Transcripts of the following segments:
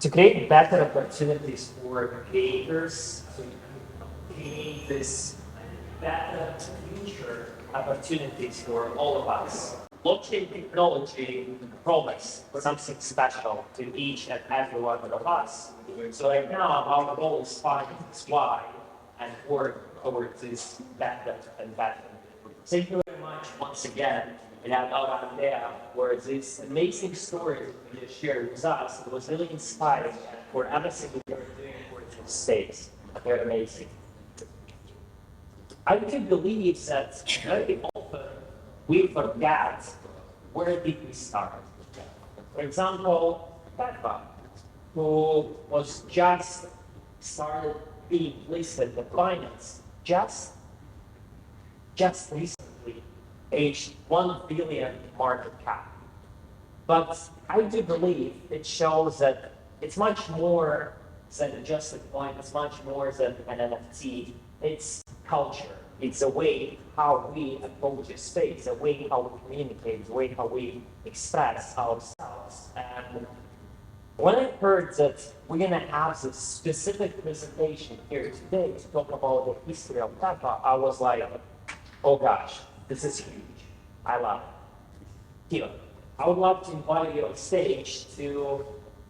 to create better opportunities for creators, to create this better future opportunities for all of us. Blockchain technology promise something special to each and every one of us. So right now, our goal is find this why and work towards this better and better. Thank you very much once again. And I got there where this amazing story you shared with us. It was really inspiring for everything you're doing for the States. They're amazing. I do believe that very often we forget where did we start. For example, Pepe, who was just started being listed in finance just recently, aged 1 billion market cap. But I do believe it shows that it's much more than just a coin, it's much more than an NFT. It's culture. It's a way how we approach a space, a way how we communicate, a way how we express ourselves. And when I heard that we're gonna have this specific presentation here today to talk about the history of Pepe, I was like, oh gosh, this is huge. I love it. Theo, I would love to invite you on stage to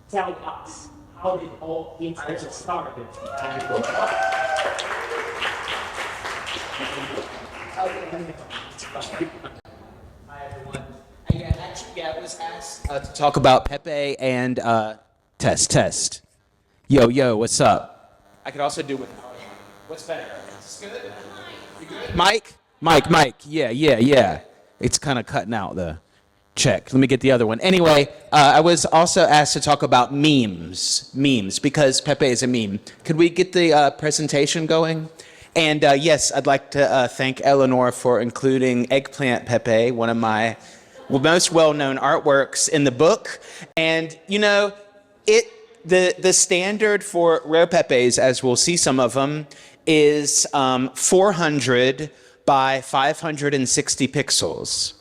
tell us how did all internet started. Hi, everyone. I was asked to talk about Pepe and test. Yo, what's up? I could also do with what's better. Is this good? You good? Mike. Yeah. It's kind of cutting out the check. Let me get the other one. Anyway, I was also asked to talk about memes because Pepe is a meme. Could we get the presentation going? And yes, I'd like to thank Eleanor for including Eggplant Pepe, one of my most well-known artworks in the book. And you know, the standard for rare Pepes, as we'll see some of them, is 400 by 560 pixels.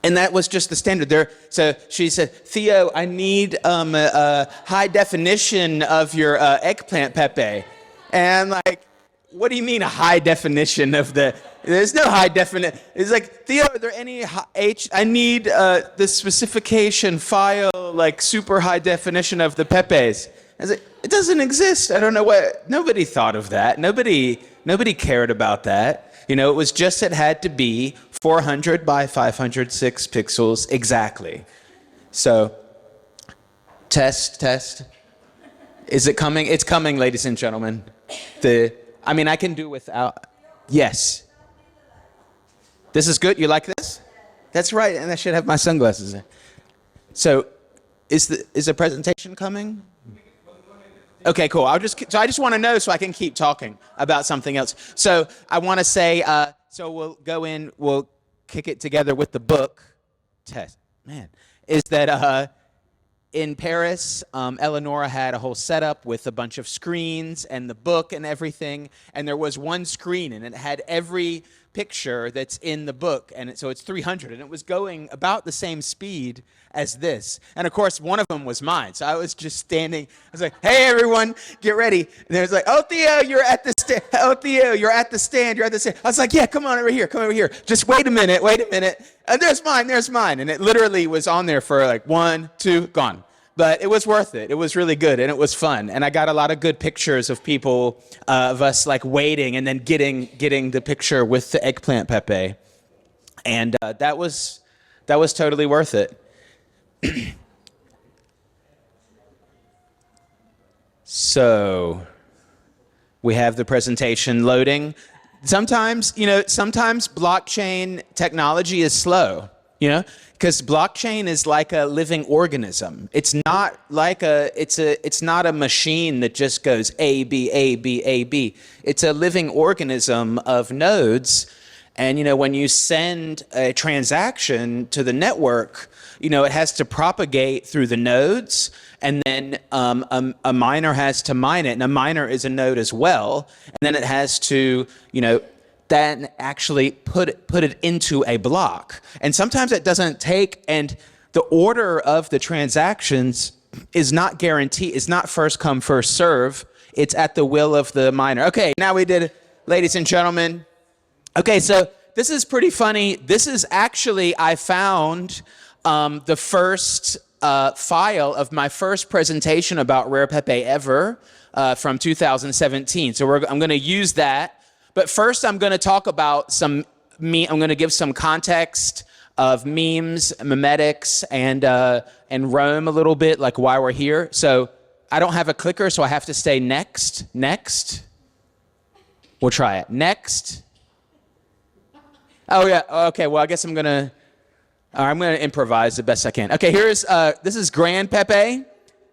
And that was just the standard there. So she said, Theo, I need a high definition of your Eggplant Pepe. And I'm like, what do you mean a high definition of there's no high definition. It's like, Theo, are there any I need the specification file, like super high definition of the Pepes. I was like, it doesn't exist. I don't know nobody thought of that. Nobody cared about that. You know, it was just, it had to be 400 by 506 pixels exactly. So, test. Is it coming? It's coming, ladies and gentlemen. I can do without. Yes. This is good. You like this? That's right. And I should have my sunglasses in. So, is the presentation coming? Okay, cool. I just want to know so I can keep talking about something else. So I want to say. So we'll go in. We'll kick it together with the book. Test. Man, is that in Paris, Eleonora had a whole setup with a bunch of screens and the book and everything. And there was one screen, and it had every picture that's in the book. And so it's 300. And it was going about the same speed as this. And of course, one of them was mine. So I was just standing. I was like, hey, everyone, get ready. And they was like, oh, Theo, you're at the stand. Oh, Theo, you're at the stand. You're at the stand. I was like, yeah, come on over here. Come over here. Just wait a minute. And there's mine. And it literally was on there for like 1, 2, gone. But it was worth it. It was really good, and it was fun. And I got a lot of good pictures of people, of us like waiting and then getting the picture with the Eggplant Pepe. And that was totally worth it. So we have the presentation loading. Sometimes blockchain technology is slow, because blockchain is like a living organism. It's not a machine that just goes A, B, A, B, A, B. It's a living organism of nodes. And, when you send a transaction to the network, it has to propagate through the nodes, and then a miner has to mine it, and a miner is a node as well, and then it has to, then actually put it into a block. And sometimes it doesn't take, and the order of the transactions is not guaranteed. It's not first come, first serve. It's at the will of the miner. Okay, now we did it, ladies and gentlemen. Okay, so this is pretty funny. This is actually, I found the first file of my first presentation about Rare Pepe ever from 2017. So I'm going to use that. But first, I'm going to talk about I'm going to give some context of memes, memetics, and Rome a little bit, like why we're here. So I don't have a clicker, so I have to say next. Next. We'll try it. Next. Oh yeah. Okay. Well, I guess I'm gonna improvise the best I can. Okay. This is Grand Pepe.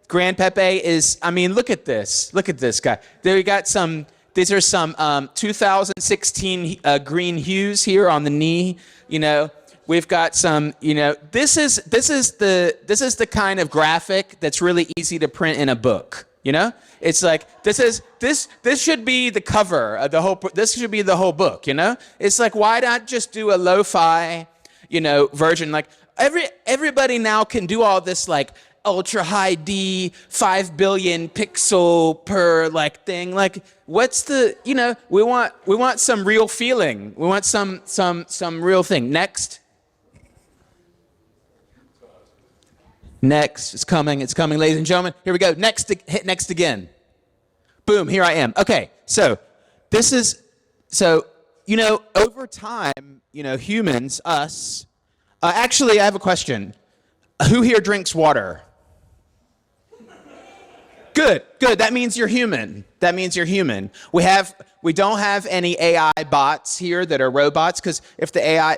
Grand Pepe is. I mean, look at this. Look at this guy. There we got some. These are some 2016 green hues here on the knee. You know, we've got some. You know, this is the kind of graphic that's really easy to print in a book. You know, it's like this should be the cover of the whole. This should be the whole book. You know, it's like why not just do a lo-fi, version? Like everybody now can do all this like ultra high D 5 billion pixel per like thing. Like what's the we want some real feeling. We want some real thing. Next. Next, it's coming, ladies and gentlemen. Here we go. Next, hit next again. Boom, here I am. Okay, so over time, humans, us. Actually, I have a question. Who here drinks water? Good. That means you're human. We don't have any AI bots here that are robots, because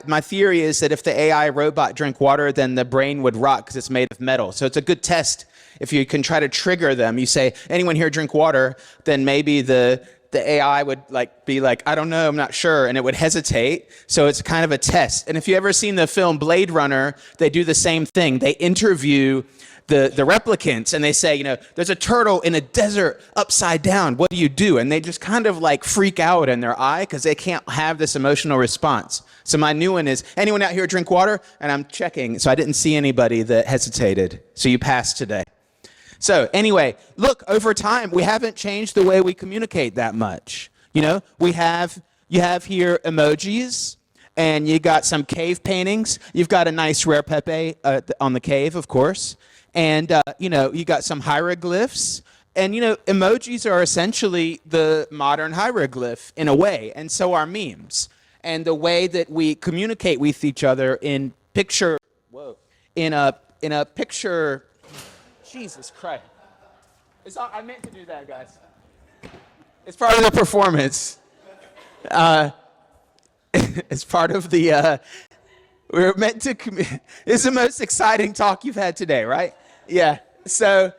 my theory is that if the AI robot drank water, then the brain would rot because it's made of metal. So it's a good test. If you can try to trigger them, you say, anyone here drink water, then maybe the AI would be like, I don't know, I'm not sure, and it would hesitate. So it's kind of a test. And if you ever seen the film Blade Runner, they do the same thing. They interview the replicants, and they say, there's a turtle in a desert upside down. What do you do? And they just kind of freak out in their eye because they can't have this emotional response. So my new one is, anyone out here drink water? And I'm checking, so I didn't see anybody that hesitated. So you passed today. So anyway, look, over time, we haven't changed the way we communicate that much. You have here emojis, and you got some cave paintings. You've got a nice Rare Pepe on the cave, of course. And, you got some hieroglyphs. And, emojis are essentially the modern hieroglyph in a way. And so are memes. And the way that we communicate with each other in a picture, Jesus Christ. I meant to do that, guys. It's part of the performance. It's part of the, we're meant to, it's the most exciting talk you've had today, right? Yeah. So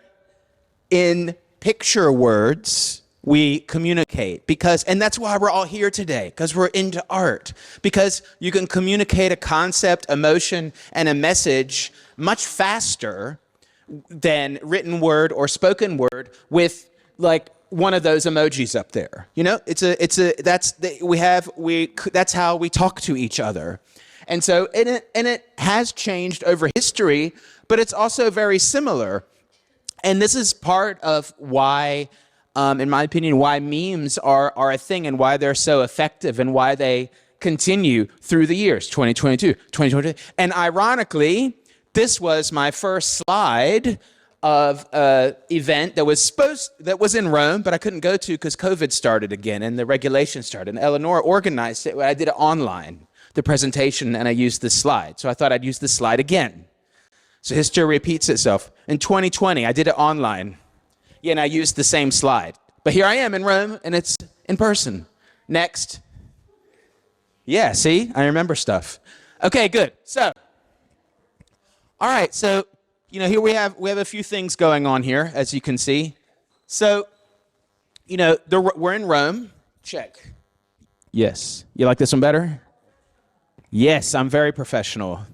in picture words, we communicate and that's why we're all here today, because we're into art, because you can communicate a concept, emotion, and a message much faster than written word or spoken word with one of those emojis up there. That's how we talk to each other. And so, it has changed over history, but it's also very similar. And this is part of why, in my opinion, why memes are a thing and why they're so effective and why they continue through the years, 2022, 2022. And ironically, this was my first slide of an event that was in Rome, but I couldn't go to because COVID started again and the regulations started. And Eleanor organized it. I did it online, the presentation, and I used this slide. So I thought I'd use this slide again. So history repeats itself. In 2020, I did it online. Yeah, and I used the same slide. But here I am in Rome, and it's in person. Next. Yeah, see? I remember stuff. Okay, good. So, all right, so, here we have a few things going on here, as you can see. So, we're in Rome. Check. Yes. You like this one better? Yes, I'm very professional.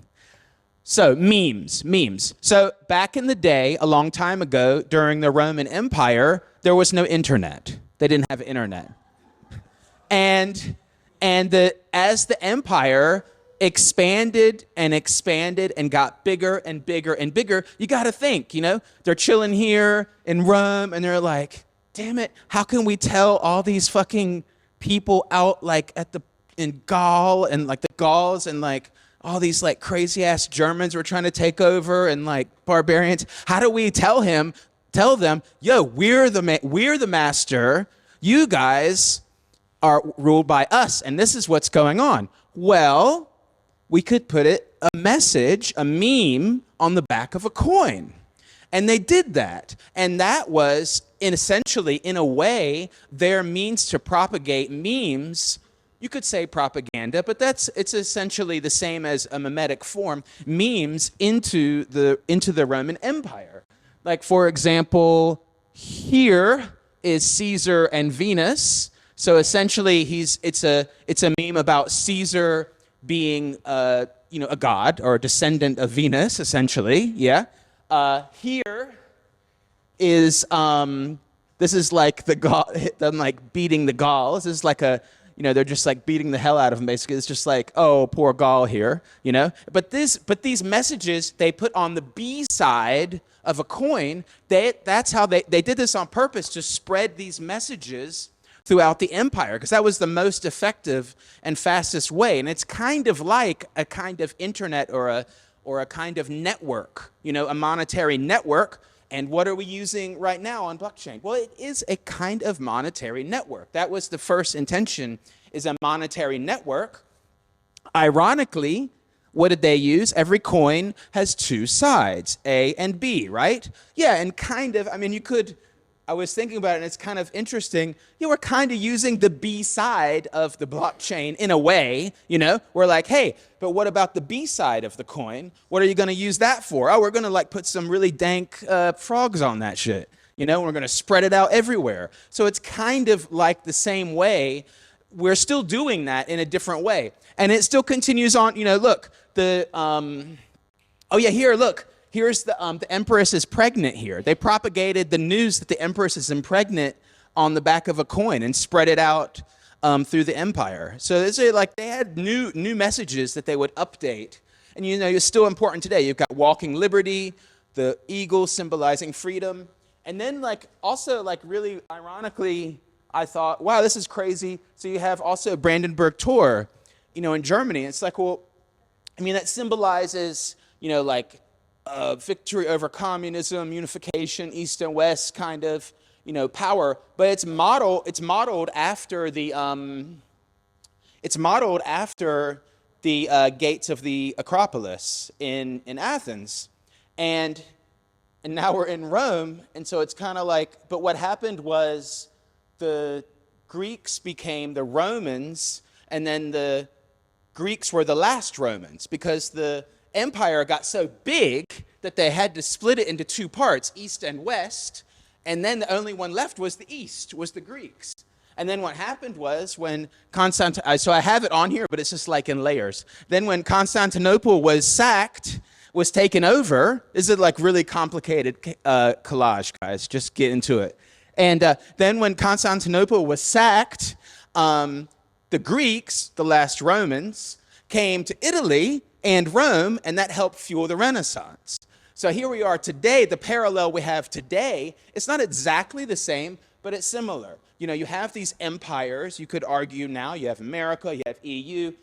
So, memes. So, back in the day, a long time ago, during the Roman Empire, there was no internet. They didn't have internet. And as the empire expanded and expanded and got bigger and bigger and bigger. You got to think, they're chilling here in Rome and they're like, damn it, how can we tell all these fucking people out like in Gaul and like the Gauls and like all these like crazy ass Germans were trying to take over and like barbarians. How do we tell them, yo, we're the master. You guys are ruled by us, and this is what's going on. Well, we could put a meme on the back of a coin. And they did that. And that was essentially, in a way, their means to propagate memes. You could say propaganda, but it's essentially the same as a mimetic form, memes into the Roman Empire. Like, for example, here is Caesar and Venus. So essentially, it's a meme about Caesar being a god or a descendant of Venus, essentially. Yeah. Here is this is like them like beating the Gauls. This is like they're just like beating the hell out of them. Basically, it's just like, oh, poor Gaul here, But these messages they put on the B side of a coin. That's how they did this on purpose to spread these messages throughout the empire, because that was the most effective and fastest way. And it's kind of like a kind of internet or a kind of network, a monetary network. And what are we using right now on blockchain? Well, it is a kind of monetary network. That was the first intention, is a monetary network. Ironically, what did they use? Every coin has two sides, A and B, right? Yeah, and kind of, I was thinking about it, and it's kind of interesting. We're kind of using the B side of the blockchain in a way, We're like, hey, but what about the B side of the coin? What are you going to use that for? Oh, we're going to like put some really dank frogs on that shit, We're going to spread it out everywhere. So it's kind of like the same way. We're still doing that in a different way. And it still continues on, look, here's the Empress is pregnant here. They propagated the news that the Empress is pregnant on the back of a coin and spread it out through the empire. So it's like they had new messages that they would update. And it's still important today. You've got walking liberty, the eagle symbolizing freedom. And then also really ironically, I thought, wow, this is crazy. So you have also Brandenburg Tor, in Germany. It's like, well, that symbolizes, victory over communism, unification, East and West kind of, power. But it's modeled after the gates of the Acropolis in Athens, and now we're in Rome, and so it's kind of like. But what happened was the Greeks became the Romans, and then the Greeks were the last Romans, because the empire got so big that they had to split it into two parts, East and West, and then the only one left was the East, was the Greeks. And then what happened was when so I have it on here, but it's just like in layers. Then when Constantinople was taken over, this is like really complicated collage, guys, just get into it. And then when Constantinople was sacked, the Greeks, the last Romans, came to Italy and Rome, and that helped fuel the Renaissance. So here we are today. The parallel we have today, it's not exactly the same, but it's similar. You have these empires. You could argue now you have America, you have EU,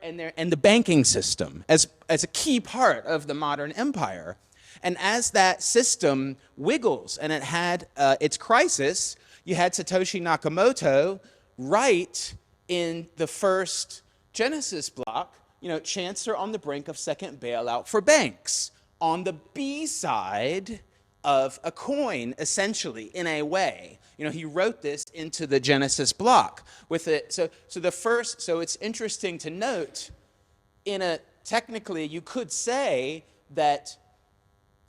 and the banking system as a key part of the modern empire. And as that system wiggles and it had its crisis, you had Satoshi Nakamoto write in the first Genesis block, Chancellor on the brink of second bailout for banks, on the B side of a coin, essentially, in a way. He wrote this into the Genesis block with it. So it's interesting to note, technically, you could say that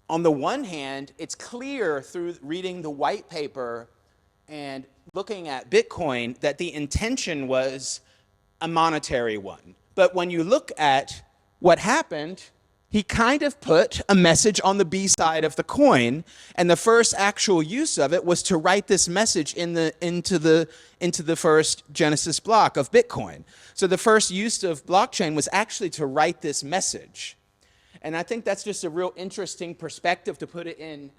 on the one hand, it's clear through reading the white paper and looking at Bitcoin that the intention was a monetary one. But when you look at what happened, he kind of put a message on the B side of the coin, and the first actual use of it was to write this message into the first Genesis block of Bitcoin. So the first use of blockchain was actually to write this message. And I think that's just a real interesting perspective to put it in,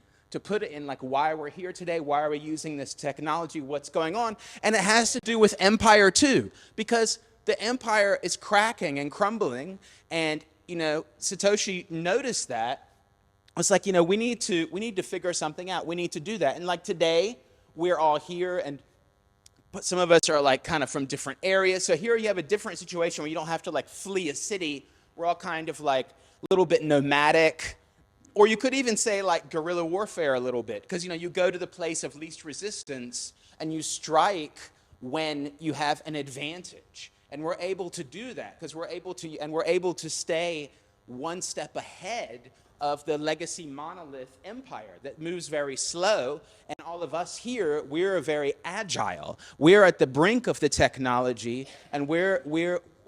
like why we're here today, why are we using this technology, what's going on. And it has to do with empire too, because the empire is cracking and crumbling, and Satoshi noticed that. It's like, we need to figure something out. We need to do that. And like today, we're all here, but some of us are like kind of from different areas. So here you have a different situation where you don't have to like flee a city. We're all kind of like a little bit nomadic, or you could even say like guerrilla warfare a little bit, because you go to the place of least resistance and you strike when you have an advantage. And we're able to do that because we're able to stay one step ahead of the legacy monolith empire that moves very slow. And all of us here, we're very agile. We're at the brink of the technology, and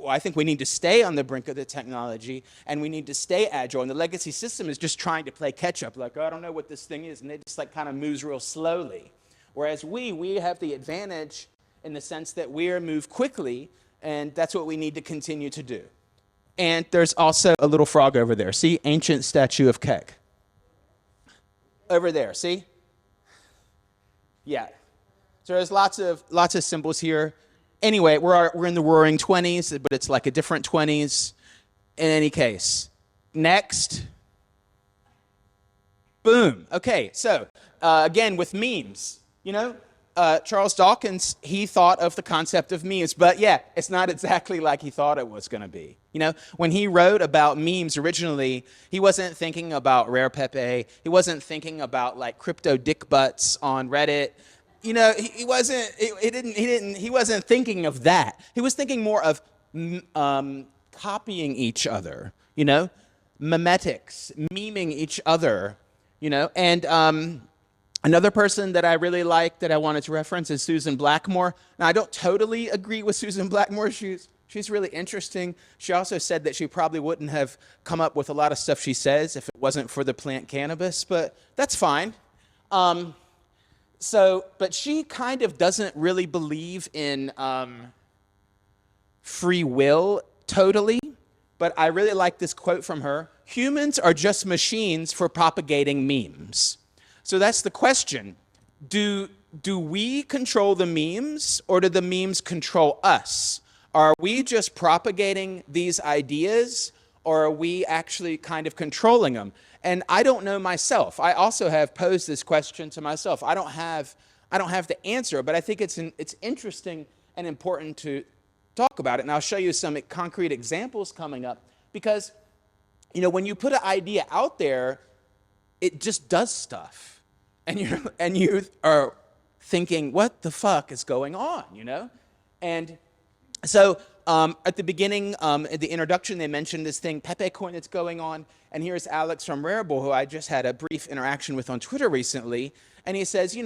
I think we need to stay on the brink of the technology, and we need to stay agile. And the legacy system is just trying to play catch up, like, I don't know what this thing is, and it just like kind of moves real slowly. Whereas we have the advantage in the sense that we move quickly, and that's what we need to continue to do. And there's also a little frog over there. See? Ancient statue of Kek. Over there, see? Yeah. So there's lots of symbols here. Anyway, we're in the roaring 20s, but it's like a different 20s. In any case. Next. Boom. Okay, so again with memes, Charles Dawkins, he thought of the concept of memes, but yeah, it's not exactly like he thought it was going to be. When he wrote about memes originally, he wasn't thinking about rare Pepe. He wasn't thinking about like crypto dick butts on Reddit. He wasn't thinking of that. He was thinking more of copying each other, memetics, memeing each other, and another person that I really like that I wanted to reference is Susan Blackmore. Now, I don't totally agree with Susan Blackmore. She's really interesting. She also said that she probably wouldn't have come up with a lot of stuff she says if it wasn't for the plant cannabis, but that's fine. But she kind of doesn't really believe in free will totally, but I really like this quote from her. Humans are just machines for propagating memes. So that's the question. Do we control the memes, or do the memes control us? Are we just propagating these ideas, or are we actually kind of controlling them? And I don't know myself. I also have posed this question to myself. I don't have the answer, but I think it's interesting and important to talk about it. And I'll show you some concrete examples coming up, because when you put an idea out there, it just does stuff. And you are thinking, what the fuck is going on, And so at the beginning, at the introduction, they mentioned this thing, Pepe coin, that's going on. And here's Alex from Rarible, who I just had a brief interaction with on Twitter recently. And he says,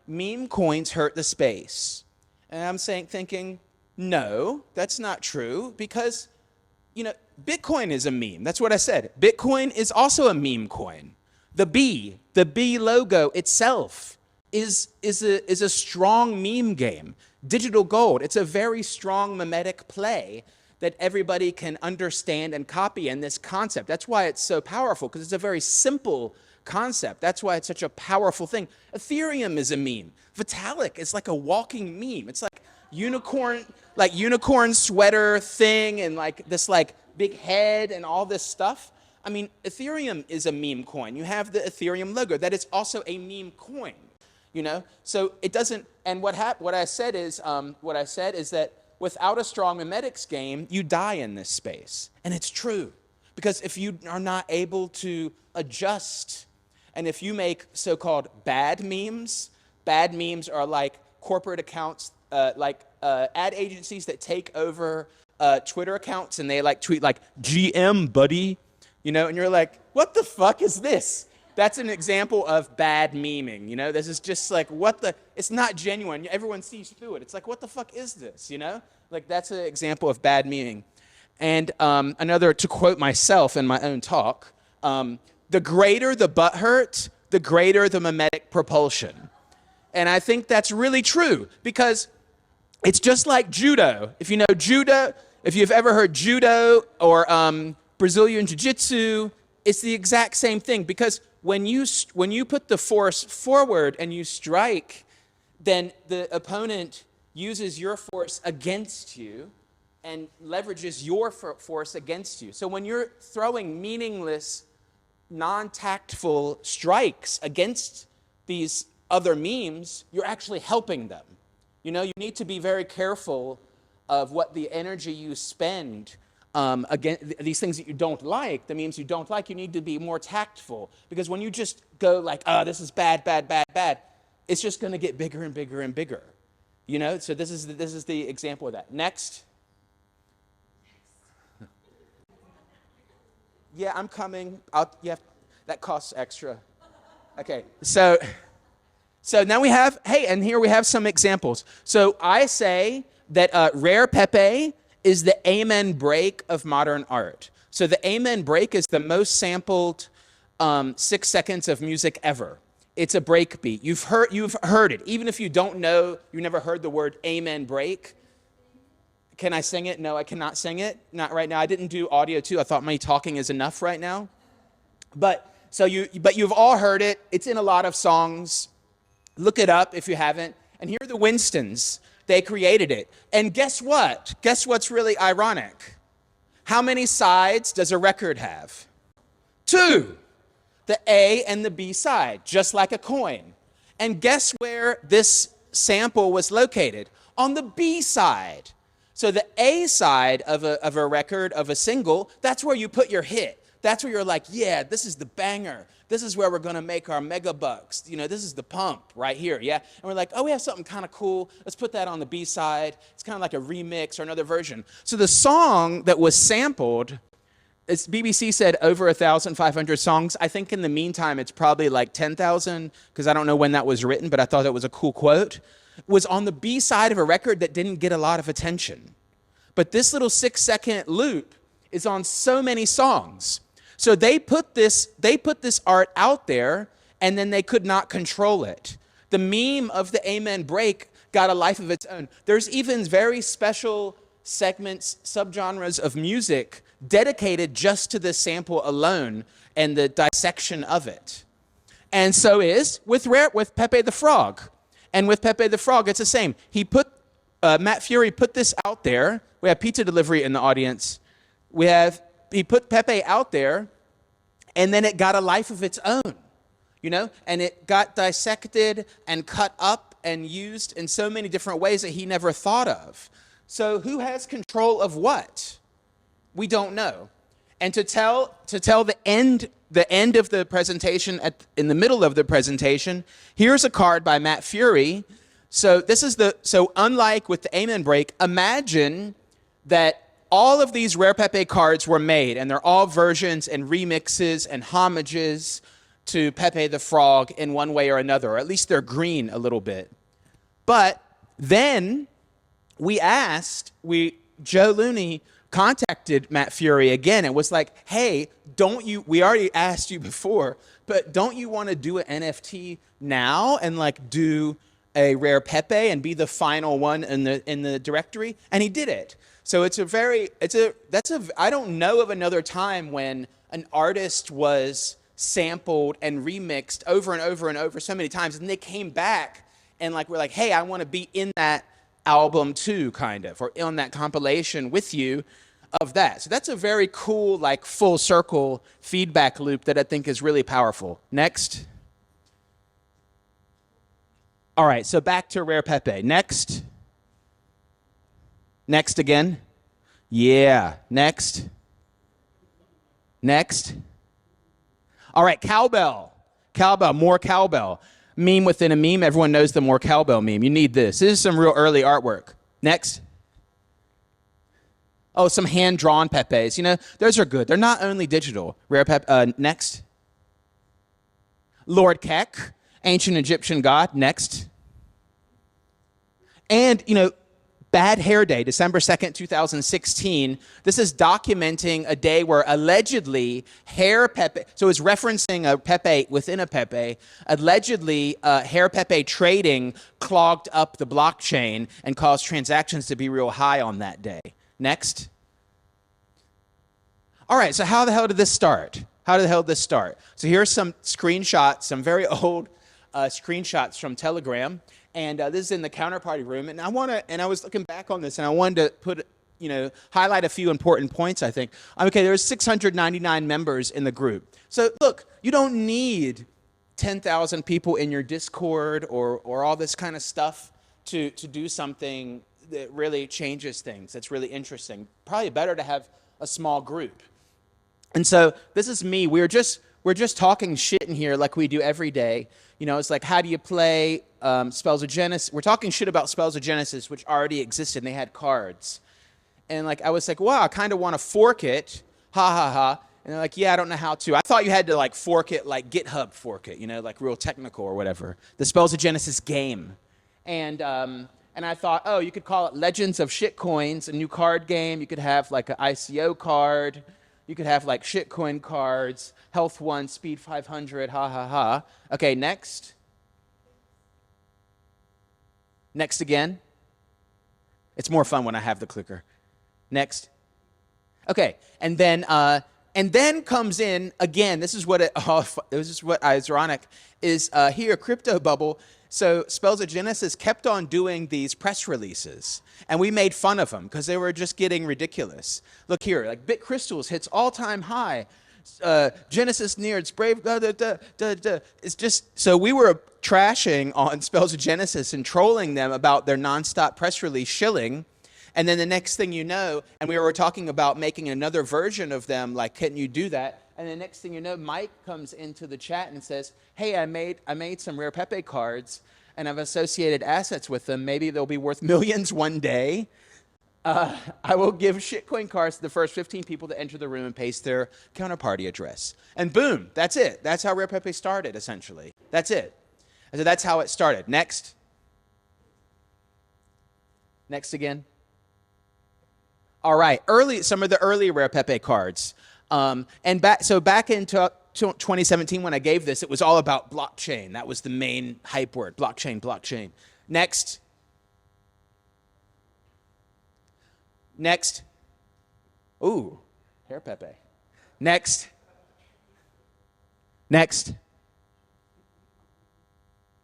meme coins hurt the space. And I'm thinking, no, that's not true, because, Bitcoin is a meme. That's what I said. Bitcoin is also a meme coin. The B logo itself is a strong meme game. Digital gold, it's a very strong memetic play that everybody can understand and copy in this concept. That's why it's so powerful, because it's a very simple concept. That's why it's such a powerful thing. Ethereum is a meme. Vitalik is like a walking meme. It's like unicorn sweater thing, and like this like big head and all this stuff. I mean, Ethereum is a meme coin. You have the Ethereum logo. That is also a meme coin, So it doesn't. And what I said is that without a strong memetics game, you die in this space, and it's true, because if you are not able to adjust, and if you make so-called bad memes are like corporate accounts, ad agencies that take over Twitter accounts, and they like tweet like GM buddy. And you're like, what the fuck is this? That's an example of bad memeing, This is just like, it's not genuine. Everyone sees through it. It's like, what the fuck is this, Like, that's an example of bad memeing. And another, to quote myself in my own talk, the greater the butt hurt, the greater the mimetic propulsion. And I think that's really true because it's just like judo. If you know judo, if you've ever heard judo or Brazilian jiu-jitsu, it's the exact same thing because when you put the force forward and you strike, then the opponent uses your force against you and leverages your force against you. So when you're throwing meaningless, non-tactful strikes against these other memes, you're actually helping them. You know, you need to be very careful of what the energy you spend against these things that you don't like, the memes you don't like. You need to be more tactful because when you just go like, oh, this is bad, bad, bad, bad, it's just going to get bigger and bigger and bigger. You know, so this is the example of that. Next. Yeah, I'm coming. That costs extra. Okay, so now we have, hey, and here we have some examples. So I say that Rare Pepe is the amen break of modern art. So the amen break is the most sampled 6 seconds of music ever. It's a break beat. You've heard it. Even if you don't know, you never heard the word amen break. Can I sing it? No, I cannot sing it. Not right now. I didn't do audio too. I thought my talking is enough right now. But you've all heard it. It's in a lot of songs. Look it up if you haven't. And here are the Winstons. They created it. And guess what? Guess what's really ironic? How many sides does a record have? 2. The A and the B side, just like a coin. And guess where this sample was located? On the B side. So the A side of a record, of a single, that's where you put your hit. That's where you're like, yeah, this is the banger. This is where we're going to make our mega bucks. You know, this is the pump right here, yeah? And we're like, oh, we have something kind of cool. Let's put that on the B side. It's kind of like a remix or another version. So the song that was sampled, BBC said over 1,500 songs. I think in the meantime, it's probably like 10,000 because I don't know when that was written, but I thought it was a cool quote. Was on the B side of a record that didn't get a lot of attention. But this little 6-second loop is on so many songs. So they put this art out there and then they could not control it. The meme of the amen break got a life of its own. There's even very special segments, subgenres of music dedicated just to this sample alone and the dissection of it. And so is with Pepe the Frog. And with Pepe the Frog, it's the same. Matt Fury put this out there. We have pizza delivery in the audience. He put Pepe out there, and then it got a life of its own, you know? And it got dissected and cut up and used in so many different ways that he never thought of. So who has control of what? We don't know. And to tell the end of the presentation, in the middle of the presentation, here's a card by Matt Fury. So unlike with the amen break, imagine that all of these Rare Pepe cards were made, and they're all versions and remixes and homages to Pepe the Frog in one way or another, or at least they're green a little bit. But then Joe Looney contacted Matt Fury again and was like, hey, we already asked you before, but don't you want to do an NFT now and like do a Rare Pepe and be the final one in the directory? And he did it. So I don't know of another time when an artist was sampled and remixed over and over and over so many times, and they came back and like, we're like, hey, I want to be in that album too, kind of, or on that compilation with you of that. So that's a very cool, like full circle feedback loop that I think is really powerful. Next. All right, so back to Rare Pepe. Next. Next again. Yeah, next. Next. All right, cowbell. Cowbell, more cowbell. Meme within a meme. Everyone knows the more cowbell meme. You need this. This is some real early artwork. Next. Oh, some hand-drawn Pepes. You know, those are good. They're not only digital. Rare Pepe. Next. Lord Kek, ancient Egyptian god. Next. And, you know, Bad Hair Day, December 2nd, 2016. This is documenting a day where allegedly hair Pepe, so it's referencing a Pepe within a Pepe, allegedly hair Pepe trading clogged up the blockchain and caused transactions to be real high on that day. Next. All right, so how the hell did this start? How the hell did this start? So here's some screenshots, some very old screenshots from Telegram. And this is in the counterparty room, and I was looking back on this, and I wanted to highlight a few important points. I think okay, there's 699 members in the group. So look, you don't need 10,000 people in your Discord or all this kind of stuff to do something that really changes things. That's really interesting. Probably better to have a small group. And so this is me. We're just talking shit in here like we do every day. It's like, how do you play Spells of Genesis? We're talking shit about Spells of Genesis, which already existed, and they had cards. And I was like, wow, I kind of want to fork it. Ha, ha, ha. And they're like, yeah, I don't know how to. I thought you had to, fork it like GitHub fork it, like real technical or whatever. The Spells of Genesis game. And I thought, oh, you could call it Legends of Shitcoins, a new card game. You could have, an ICO card. You could have shitcoin cards, health 1, speed 500, ha ha ha. Okay, next. Next again. It's more fun when I have the clicker. Next. Okay, and then comes in again. This is what ironic is here. Crypto bubble. So Spells of Genesis kept on doing these press releases, and we made fun of them because they were just getting ridiculous. Look here, Bit Crystals hits all-time high. Genesis Nerds, Brave, da, da, da, da, da. It's just, so we were trashing on Spells of Genesis and trolling them about their nonstop press release shilling. And then the next thing you know, and we were talking about making another version of them, can you do that? And the next thing you know, Mike comes into the chat and says, hey, I made some rare Pepe cards, and I've associated assets with them. Maybe they'll be worth millions one day. I will give shitcoin cards to the first 15 people to enter the room and paste their counterparty address. And boom, that's it. That's how Rare Pepe started, essentially. That's it. And so that's how it started. Next. Next again. All right, some of the early Rare Pepe cards. Back in 2017 when I gave this, it was all about blockchain. That was the main hype word, blockchain, blockchain. Next. Next. Ooh, Hair Pepe. Next. Next.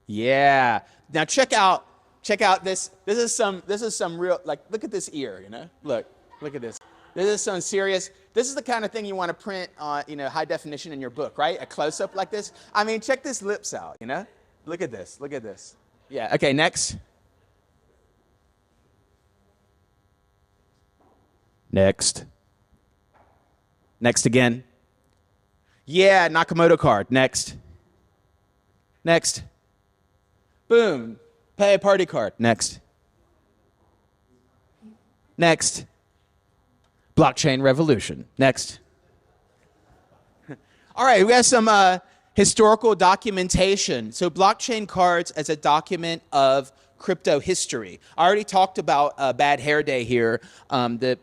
Yeah. Now check out this. This is some real, look at this ear, Look at this. This is some serious. This is the kind of thing you want to print on, high definition in your book, right? A close-up like this. I mean, check this lips out, Look at this. Look at this. Yeah. Okay. Next. Next. Next again. Yeah. Nakamoto card. Next. Next. Boom. Pay a party card. Next. Next. Blockchain revolution. Next. All right, we have some historical documentation. So blockchain cards as a document of crypto history. I already talked about Bad Hair Day here, the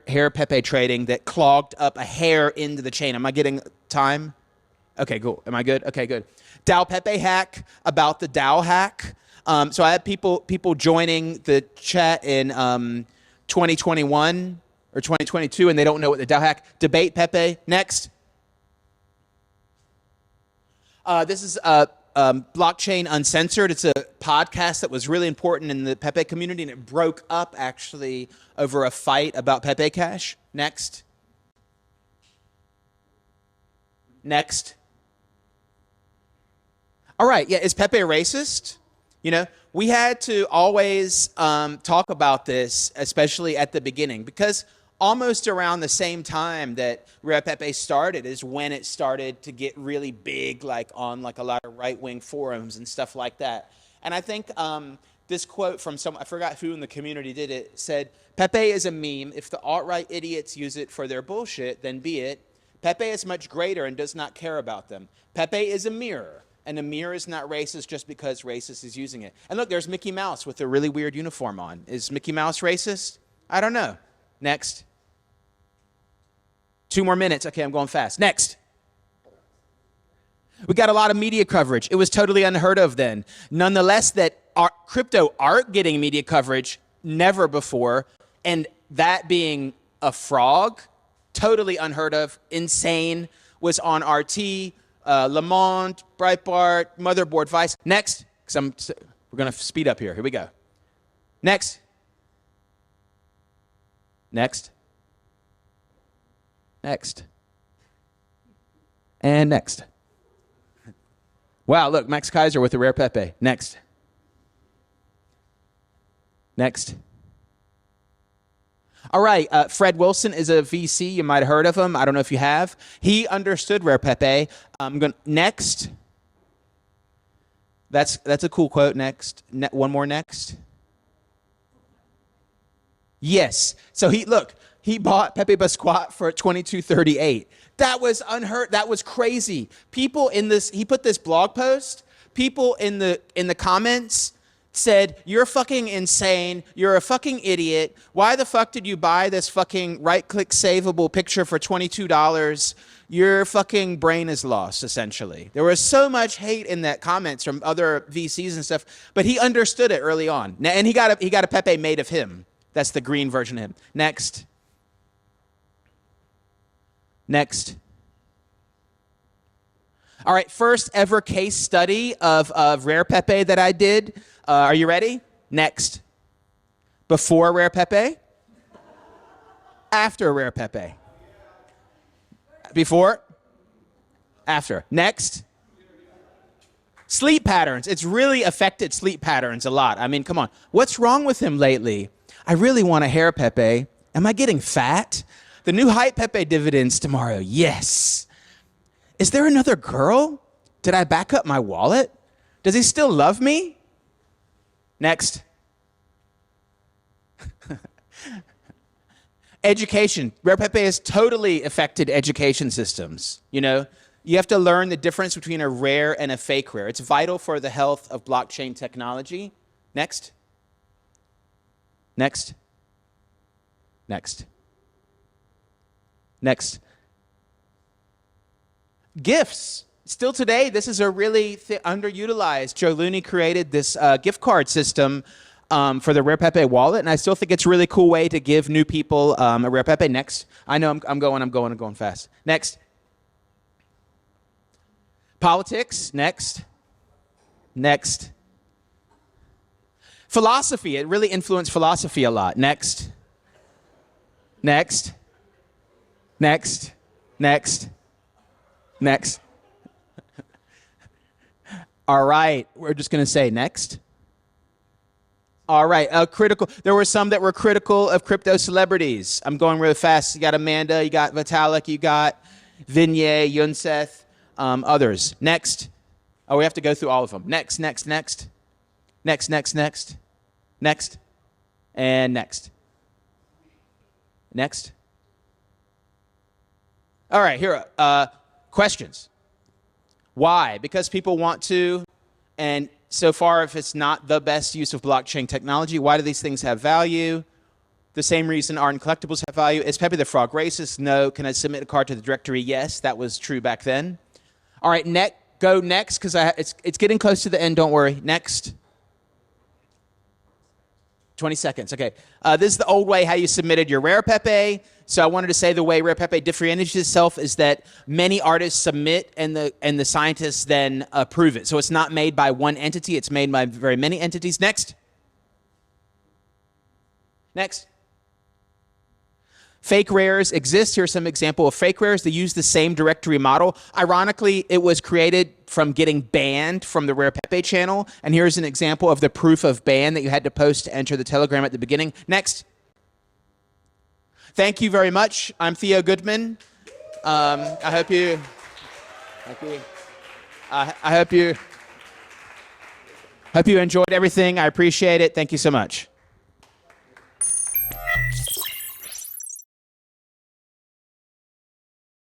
hair Pepe trading that clogged up a hair into the chain. Am I getting time? Okay, cool. Am I good? Okay, good. DAO Pepe hack about the DAO hack. So I had people joining the chat in 2021 or 2022, and they don't know what the DAO hack. Debate Pepe. Next. This is Blockchain Uncensored. It's a podcast that was really important in the Pepe community, and it broke up actually over a fight about Pepe Cash. Next. Next. All right, yeah, is Pepe racist? We had to always talk about this, especially at the beginning, because almost around the same time that Rare Pepe started is when it started to get really big, on a lot of right-wing forums and stuff like that. And I think this quote from I forgot who in the community did it, said, Pepe is a meme. If the alt-right idiots use it for their bullshit, then be it. Pepe is much greater and does not care about them. Pepe is a mirror. And Amir is not racist just because racist is using it. And look, there's Mickey Mouse with a really weird uniform on. Is Mickey Mouse racist? I don't know. Next. 2 more minutes. Okay, I'm going fast. Next. We got a lot of media coverage. It was totally unheard of then. Nonetheless, that crypto art getting media coverage, never before. And that being a frog, totally unheard of, insane, was on RT, Le Monde, Breitbart, Motherboard, Vice. Next, because we're going to speed up here. Here we go. Next. Next. Next. And next. Wow, look, Max Kaiser with the rare Pepe. Next. Next. All right, Fred Wilson is a VC. You might have heard of him. I don't know if you have. He understood rare Pepe. Next. That's a cool quote. Next. One more next. Yes. So he bought Pepe Basquat for $22.38. That was unheard. That was crazy. People in this, he put this blog post. People in the comments said, "You're fucking insane. You're a fucking idiot. Why the fuck did you buy this fucking right-click savable picture for $22? Your fucking brain is lost," essentially. There was so much hate in that comments from other VCs and stuff, but he understood it early on. And he got a Pepe made of him. That's the green version of him. Next. Next. All right, first ever case study of rare Pepe that I did. Are you ready? Next. Before rare Pepe. After rare Pepe. Before. After. Next. Sleep patterns. It's really affected sleep patterns a lot. I mean, come on. What's wrong with him lately? I really want a hair Pepe. Am I getting fat? The new Hype Pepe dividends tomorrow. Yes. Is there another girl? Did I back up my wallet? Does he still love me? Next. Education. Rare Pepe has totally affected education systems. You know, you have to learn the difference between a rare and a fake rare. It's vital for the health of blockchain technology. Next. Next. Next. Next. Gifts. Still today, this is a really underutilized. Joe Looney created this gift card system for the Rare Pepe wallet, and I still think it's a really cool way to give new people a Rare Pepe. Next. I know I'm going fast. Next. Politics. Next. Next. Philosophy. It really influenced philosophy a lot. Next. Next. Next. Next. Next. All right. We're just going to say next. All right. Critical. There were some that were critical of crypto celebrities. I'm going really fast. You got Amanda. You got Vitalik. You got Vinay, Yunseth, others. Next. Oh, we have to go through all of them. Next, next, next. Next, next, next. Next. And next. Next. All right, here. Questions. Why? Because people want to, and so far, if it's not the best use of blockchain technology, why do these things have value? The same reason art and collectibles have value. Is Pepe the Frog racist? No. Can I submit a card to the directory? Yes, that was true back then. All right, go next, because it's getting close to the end, don't worry. Next. 20 seconds, okay. This is the old way how you submitted your Rare Pepe. So I wanted to say the way Rare Pepe differentiates itself is that many artists submit and the scientists then approve it. So it's not made by one entity, it's made by very many entities. Next. Next. Fake rares exist. Here's some example of fake rares. They use the same directory model. Ironically, it was created from getting banned from the Rare Pepe channel. And here's an example of the proof of ban that you had to post to enter the Telegram at the beginning. Next. Thank you very much. I'm Theo Goodman. I hope you enjoyed everything. I appreciate it. Thank you so much.